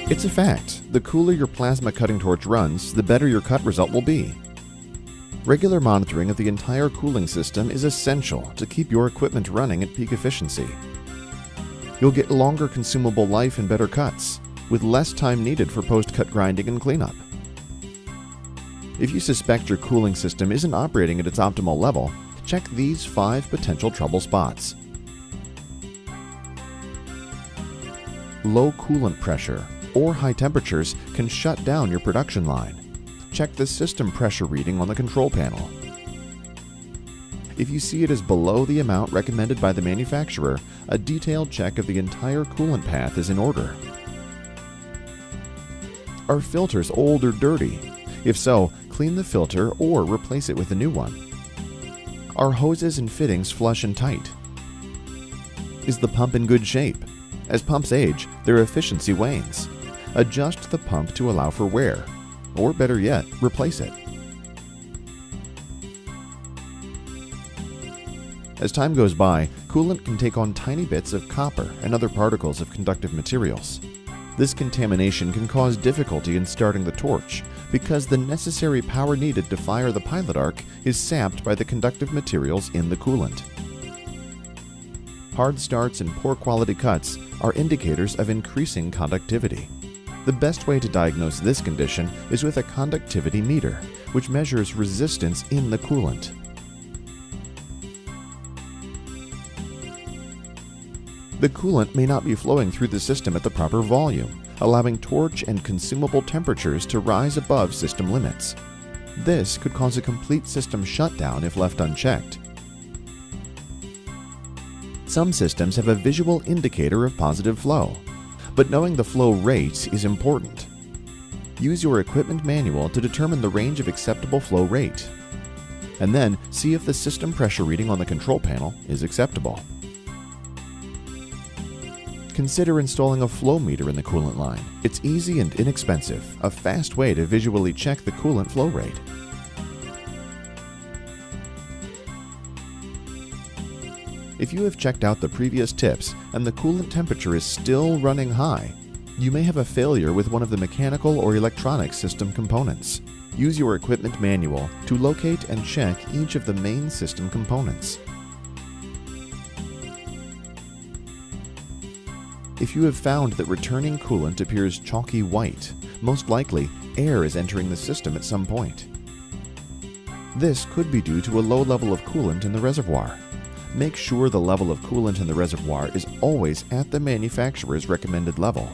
It's a fact. The cooler your plasma cutting torch runs, the better your cut result will be. Regular monitoring of the entire cooling system is essential to keep your equipment running at peak efficiency. You'll get longer consumable life and better cuts, with less time needed for post-cut grinding and cleanup. If you suspect your cooling system isn't operating at its optimal level, check these 5 potential trouble spots. Low coolant pressure or high temperatures can shut down your production line. Check the system pressure reading on the control panel. If you see it is below the amount recommended by the manufacturer, a detailed check of the entire coolant path is in order. Are filters old or dirty? If so, clean the filter or replace it with a new one. Are hoses and fittings flush and tight? Is the pump in good shape? As pumps age, their efficiency wanes. Adjust the pump to allow for wear, or better yet, replace it. As time goes by, coolant can take on tiny bits of copper and other particles of conductive materials. This contamination can cause difficulty in starting the torch because the necessary power needed to fire the pilot arc is sapped by the conductive materials in the coolant. Hard starts and poor quality cuts are indicators of increasing conductivity. The best way to diagnose this condition is with a conductivity meter, which measures resistance in the coolant. The coolant may not be flowing through the system at the proper volume, allowing torch and consumable temperatures to rise above system limits. This could cause a complete system shutdown if left unchecked. Some systems have a visual indicator of positive flow, but knowing the flow rate is important. Use your equipment manual to determine the range of acceptable flow rate, and then see if the system pressure reading on the control panel is acceptable. Consider installing a flow meter in the coolant line. It's easy and inexpensive, a fast way to visually check the coolant flow rate. If you have checked out the previous tips and the coolant temperature is still running high, you may have a failure with one of the mechanical or electronic system components. Use your equipment manual to locate and check each of the main system components. If you have found that returning coolant appears chalky white, most likely air is entering the system at some point. This could be due to a low level of coolant in the reservoir. Make sure the level of coolant in the reservoir is always at the manufacturer's recommended level.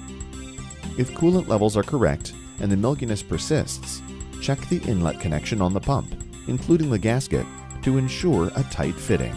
If coolant levels are correct and the milkiness persists, check the inlet connection on the pump, including the gasket, to ensure a tight fitting.